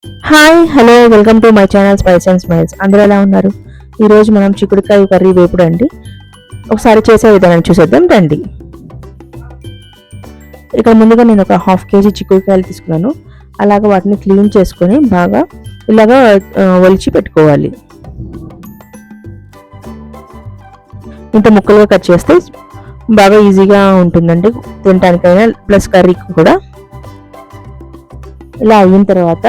Hi hello welcome to my channel spice and smiles. అందరూ ఎలా ఉన్నారు? ఈరోజు మనం చిక్కుడుకాయ కర్రీ వేపుడు అండి. ఒకసారి చేసే విధానం చూసేద్దాం రండి. ఇక్కడ ముందుగా నేను ఒక హాఫ్ కేజీ చిక్కుడుకాయలు తీసుకున్నాను. అలాగే వాటిని క్లీన్ చేసుకొని బాగా ఇలాగా ఒలిచి పెట్టుకోవాలి. ఇంత ముక్కలుగా కట్ చేస్తే బాగా ఈజీగా ఉంటుందండి తినడానికైనా, ప్లస్ కర్రీకి కూడా. ఇలా అయిన తర్వాత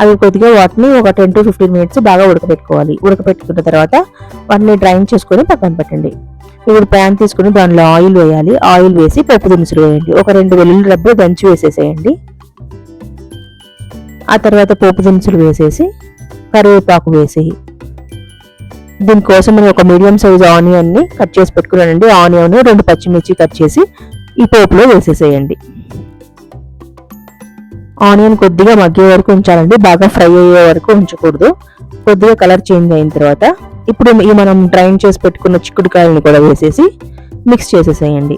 అవి కొద్దిగా వాటిని ఒక 10 to 15 minutes బాగా ఉడకబెట్టుకోవాలి. ఉడకబెట్టుకున్న తర్వాత వాటిని డ్రైన్ చేసుకొని పక్కన పెట్టండి. ఇప్పుడు ప్యాన్ తీసుకుని దానిలో ఆయిల్ వేయాలి. ఆయిల్ వేసి పోపు దినుసులు వేయండి. ఒక 2 వెల్లుల్లి రబ్బలు దంచి వేసేసేయండి. ఆ తర్వాత పోపు దినుసులు వేసేసి కరివేపాకు వేసి, దీనికోసం నేను ఒక మీడియం సైజ్ ఆనియన్ని కట్ చేసి పెట్టుకున్నానండి. ఆనియన్ 2 పచ్చిమిర్చి కట్ చేసి ఈ పోపులో వేసేసేయండి. ఆనియన్ కొద్దిగా మగ్గే వరకు ఉంచాలండి, బాగా ఫ్రై అయ్యే వరకు ఉంచకూడదు. కొద్దిగా కలర్ చేంజ్ అయిన తర్వాత ఇప్పుడు ఈ మనం డ్రైన్ చేసి పెట్టుకున్న చిక్కుడుకాయలని కూడా వేసేసి మిక్స్ చేసేసేయండి.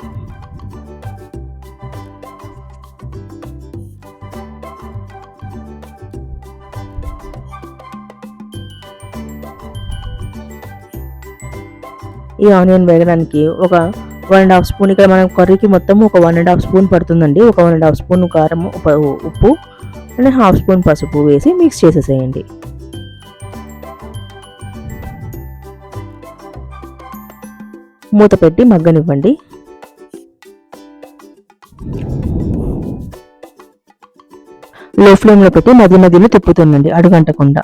ఈ ఆనియన్ వేగడానికి ఒక 1.5 స్పూన్, ఇక్కడ మనం కర్రీకి మొత్తం ఒక 1.5 స్పూన్ పడుతుందండి. ఒక 1.5 స్పూన్ కారం, ఉప్పు అండ్ 1/2 స్పూన్ పసుపు వేసి మిక్స్ చేసేసేయండి. మూత పెట్టి మగ్గనివ్వండి. లో ఫ్లేమ్లో పెట్టి మధ్య మధ్యలో తిప్పుతుందండి అడుగంటకుండా.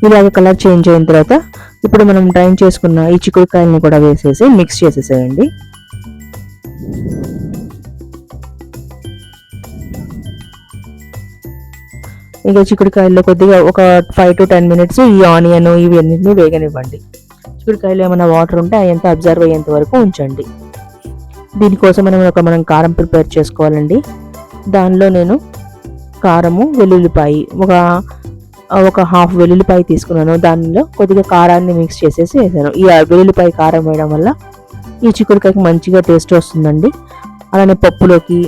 ఇలాగ కలర్ చేంజ్ అయిన తర్వాత ఇప్పుడు మనం డ్రైన్ చేసుకున్న ఈ చిక్కుడుకాయలని కూడా వేసేసి మిక్స్ చేసేసేయండి. ఇంకా చిక్కుడుకాయల్లో కొద్దిగా ఒక 5 to 10 minutes ఈ ఆనియన్ ఇవన్నీ వేగనివ్వండి. చిక్కుడుకాయలు ఏమైనా వాటర్ ఉంటే అవంతా అబ్జర్వ్ అయ్యేంత వరకు ఉంచండి. దీనికోసం మనం కారం ప్రిపేర్ చేసుకోవాలండి. దానిలో నేను కారము, వెల్లుల్లిపాయి ఒక హాఫ్ వెల్లుల్లిపాయ తీసుకున్నాను. దానిలో కొద్దిగా కారాన్ని మిక్స్ చేసేసి వేసాను. ఈ వెల్లుల్లిపాయ కారం వేయడం వల్ల ఈ చిక్కుడుకాయకి మంచిగా టేస్ట్ వస్తుందండి. అలానే పప్పులోకి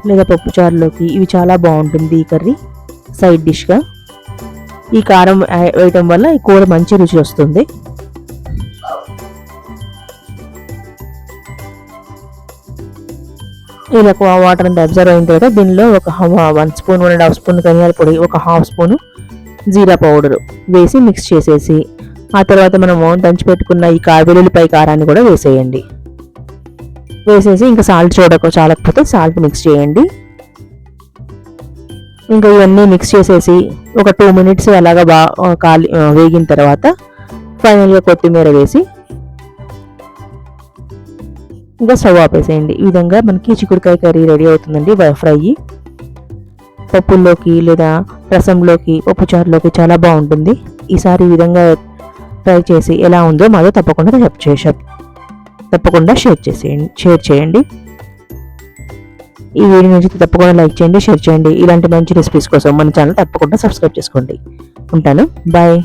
లేదా పప్పుచారులోకి ఇవి చాలా బాగుంటుంది ఈ కర్రీ సైడ్ డిష్గా. ఈ కారం వేయడం వల్ల ఈ కూర మంచి రుచి వస్తుంది. ఇలా వాటర్ అంతా అబ్జర్వ్ అయిన తర్వాత దీనిలో ఒక 1 స్పూన్, 1.5 స్పూన్ ధనియాల పొడి, ఒక 1/2 స్పూను జీరా పౌడర్ వేసి మిక్స్ చేసేసి, ఆ తర్వాత మనము దంచి పెట్టుకున్న ఈ వెల్లుల్లిపాయ కారాన్ని కూడా వేసేయండి. వేసేసి ఇంకా సాల్ట్ చాలకపోతే సాల్ట్ మిక్స్ చేయండి. ఇంకా ఇవన్నీ మిక్స్ చేసేసి ఒక 2 minutes అలాగా వేగిన తర్వాత ఫైనల్గా కొత్తిమీర వేసి ఇంకా స్టవ్ ఆపేసేయండి. ఈ విధంగా మనకి చిక్కుడుకాయ కర్రీ రెడీ అవుతుందండి. ఫ్రై పప్పుల్లోకి లేదా రసంలోకి, పప్పుచారులోకి చాలా బాగుంటుంది. ఈసారి ఈ విధంగా ట్రై చేసి ఎలా ఉందో మాతో తప్పకుండా షేర్ చేయండి. ఈ వీడియో నుంచి తప్పకుండా లైక్ చేయండి, షేర్ చేయండి. ఇలాంటి మంచి రెసిపీస్ కోసం మన ఛానల్ తప్పకుండా సబ్స్క్రైబ్ చేసుకోండి. ఉంటాను, బాయ్.